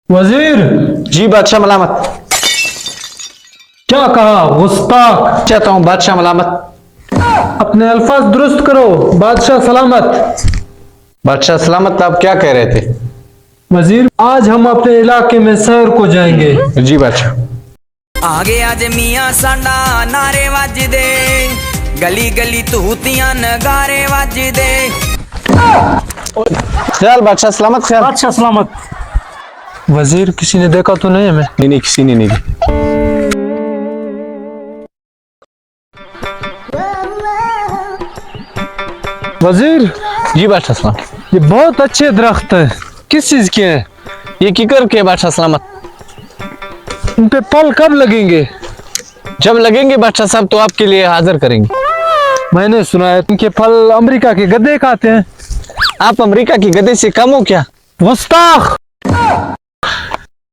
वजीर। जी बादशाह मलामत। क्या कहा गुस्ताख? चाहता हूँ बादशाह मलामत। अपने अल्फाज दुरुस्त करो। बादशाह सलामत। बादशाह सलामत, आप क्या कह रहे थे? वजीर, आज हम अपने इलाके में सैर को जाएंगे। जी बादशाह। आगे आज मियाँ साडा नारे वजदे, गली गली तूतियां नगारे वजदे। ख्याल बादशाह सलामत, ख्याल। बादशाह सलामत। वजीर, किसी ने देखा तो नहीं हमें? नहीं, किसी ने नहीं। वजीर। जी बादशाह सलामत। ये बहुत अच्छे दरख्त है, किस चीज के हैं? ये किकर के बादशाह सलामत। इन पे फल कब लगेंगे? जब लगेंगे बादशाह साहब तो आपके लिए हाजिर करेंगे। मैंने सुना है इनके फल अमेरिका के गधे खाते हैं। आप अमेरिका की गधे से कम हो क्या? गुस्ताख।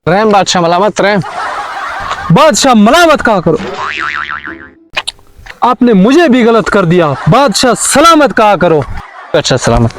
रहम बादशाह मलामत, रहम। बादशाह मलामत कहा करो। आपने मुझे भी गलत कर दिया। बादशाह सलामत कहा करो। बादशाह सलामत।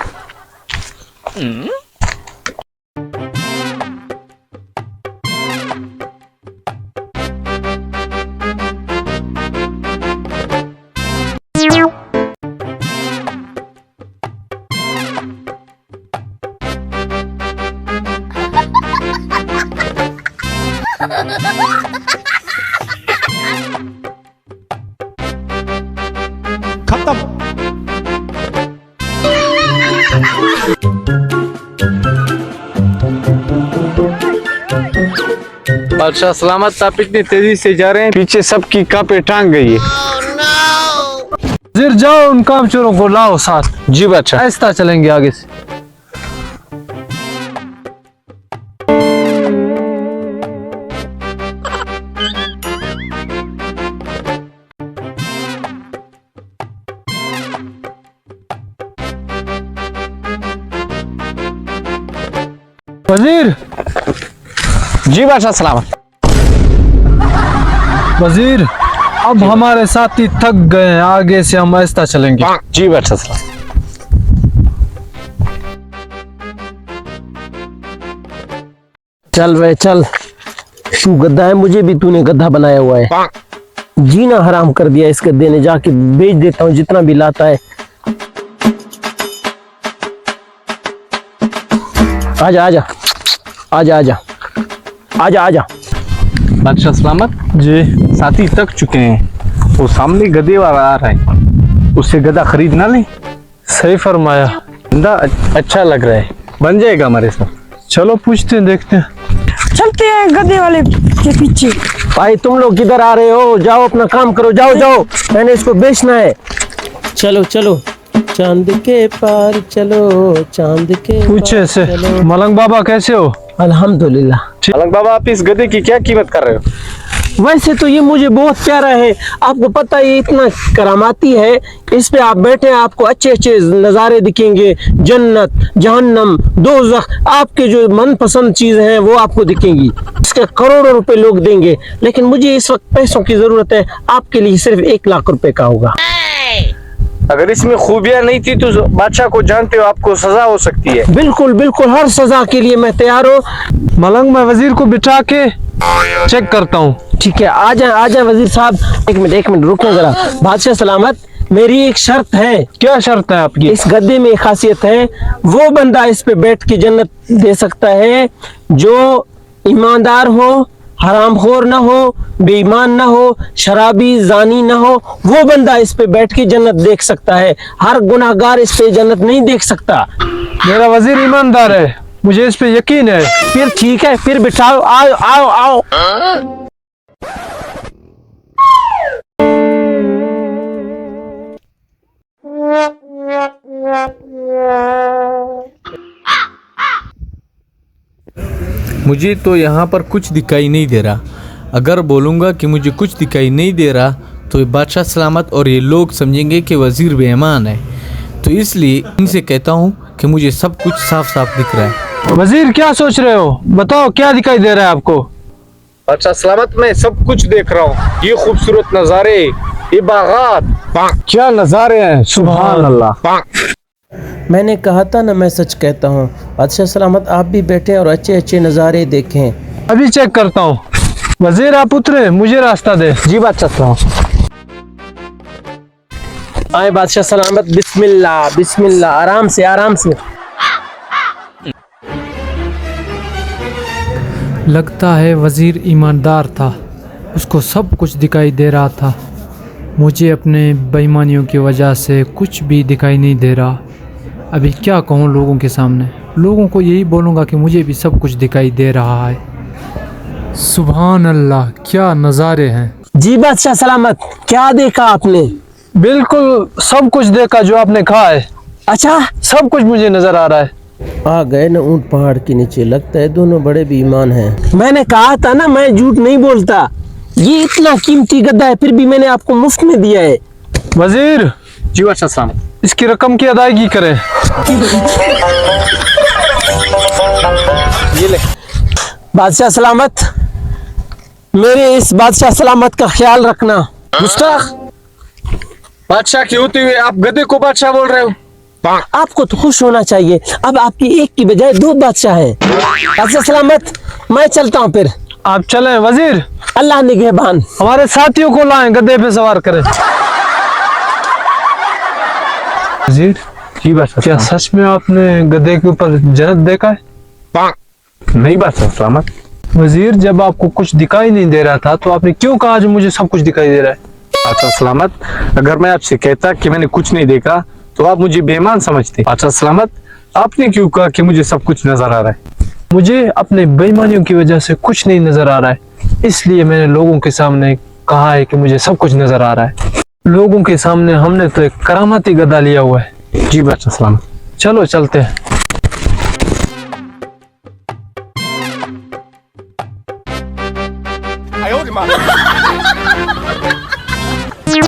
खत्म। बादशाह सलामत, आप इतनी तेजी से जा रहे हैं, पीछे सबकी कांपे टांग गई है। वजीर, जाओ उन कामचोरों को लाओ साथ। जी बादशाह। आहिस्ता चलेंगे आगे से। वजीर। जी बादशाह सलामत। वजीर, अब हमारे साथी थक गए हैं, आगे से हम आहिस्ता चलेंगे। जी बादशाह सलामत। चल वे चल। तू गद्दा है, मुझे भी तूने गद्दा बनाया हुआ है। जीना हराम कर दिया इस गद्दे ने। जाके बेच देता हूँ जितना भी लाता है। आजा आजा आजा आजा आजा आजा। बादशाह सलामत जी। साथी थक चुके हैं, वो सामने गधे वाला आ रहा है, उससे गधा खरीद ना ले। सही फरमाया। गधा अच्छा लग रहा है, बन जाएगा हमारे साथ। चलो पूछते हैं, देखते हैं। चलते हैं गधे वाले के पीछे। भाई तुम लोग किधर आ रहे हो? जाओ अपना काम करो, जाओ जाओ, मैंने इसको बेचना है। चलो चलो चांद के पार चलो, चांद के पूछे से। मलंग बाबा कैसे हो? अल्हम्दुलिल्लाह। अलग बाबा, आप इस गधे की क्या कीमत कर रहे हो? वैसे तो ये मुझे बहुत प्यारा है, आपको पता है ये इतना करामाती है। इस पे आप बैठे आपको अच्छे अच्छे नज़ारे दिखेंगे, जन्नत, जहन्नम, दोज़ख, आपके जो मनपसंद चीज़ हैं वो आपको दिखेंगी। इसके करोड़ों रुपए लोग देंगे, लेकिन मुझे इस वक्त पैसों की ज़रूरत है। आपके लिए सिर्फ 1 लाख रुपए का होगा। अगर इसमें खूबियां नहीं थी तो बादशाह को जानते हो, आपको सजा हो सकती है। बिल्कुल बिल्कुल, हर सजा के लिए मैं तैयार हूँ। मलंग, मैं वजीर को बिठा के चेक करता हूँ। ठीक है, आ जाए वजीर साहब। एक मिनट रुको जरा। बादशाह सलामत, मेरी एक शर्त है। क्या शर्त है आपकी? इस गद्दे में एक खासियत है, वो बंदा इस पे बैठ के जन्नत दे सकता है जो ईमानदार हो, हरामखोर ना हो, बेईमान ना हो, शराबी जानी ना हो। वो बंदा इस पे बैठ के जन्नत देख सकता है। हर गुनाहगार इस पे जन्नत नहीं देख सकता। मेरा वजीर ईमानदार है, मुझे इस पे यकीन है। फिर ठीक है, फिर बिठाओ। आओ आओ आओ। मुझे तो यहाँ पर कुछ दिखाई नहीं दे रहा। अगर बोलूँगा कि मुझे कुछ दिखाई नहीं दे रहा तो ये बादशाह सलामत और ये लोग समझेंगे कि वज़ीर बेईमान है। तो इसलिए इनसे कहता हूँ कि मुझे सब कुछ साफ साफ दिख रहा है। वजीर, क्या सोच रहे हो? बताओ, क्या दिखाई दे रहा है आपको? बादशाह सलामत, मैं सब कुछ देख रहा हूँ। ये खूबसूरत नज़ारे, ये बागात, क्या नज़ारे हैं, सुभान अल्लाह। मैंने कहा था ना, मैं सच कहता हूँ। बादशाह सलामत, आप भी बैठे और अच्छे अच्छे नज़ारे देखें। अभी चेक करता हूँ। वजीर आप उतरे, मुझे रास्ता दे। जी बादशाह सलामत। आए बादशाह सलामत, बिस्मिल्लाह बिस्मिल्लाह, आराम से आराम से। लगता है वजीर ईमानदार था, उसको सब कुछ दिखाई दे रहा था। मुझे अपने बेईमानियों की वजह से कुछ भी दिखाई नहीं दे रहा। अभी क्या कहूँ लोगों के सामने? लोगों को यही बोलूँगा कि मुझे भी सब कुछ दिखाई दे रहा है। सुभान अल्लाह, क्या नज़ारे हैं। जी बादशाह सलामत, क्या देखा आपने? बिल्कुल सब कुछ देखा जो आपने कहा है। अच्छा, सब कुछ मुझे नजर आ रहा है। आ गए न ऊंट पहाड़ के नीचे। लगता है दोनों बड़े बेईमान हैं। मैंने कहा था ना, मैं झूठ नहीं बोलता। ये इतना कीमती गद्दा है, फिर भी मैंने आपको मुफ्त में दिया है। वजीर जी बादशाह सलामत। इसकी रकम की अदायगी करें। ये ले। बादशाह सलामत, मेरे इस बादशाह सलामत का ख्याल रखना। गुस्ताख, बादशाह की होते हुए आप गधे को बादशाह बोल रहे हो? आपको तो खुश होना चाहिए। अब आपकी एक की बजाय दो बादशाह हैं। बादशाह सलामत, मैं चलता हूँ फिर। आप चलें वजीर। अल्लाह निगहबान। हमारे साथियों को लाएं, गधे पे सवार करें। वजीर जी बादशाह क्या सलामत। सच में आपने गधे के ऊपर जन्नत देखा है? नहीं बादशाह सलामत। वजीर जब आपको कुछ दिखाई नहीं दे रहा था तो आपने क्यों कहा जो मुझे सब कुछ दिखाई दे रहा है? बादशाह सलामत, अगर मैं आपसे कहता कि मैंने कुछ नहीं देखा तो आप मुझे बेईमान समझते। बादशाह सलामत, आपने क्यों कहा कि मुझे सब कुछ नजर आ रहा है? मुझे अपने बेईमानियों की वजह से कुछ नहीं नजर आ रहा है, इसलिए मैंने लोगों के सामने कहा है कि मुझे सब कुछ नजर आ रहा है। लोगों के सामने हमने तो एक करामाती गधा लिया हुआ है। जी बादशाह सलामत। चलो चलते हैं।哎呦我的妈！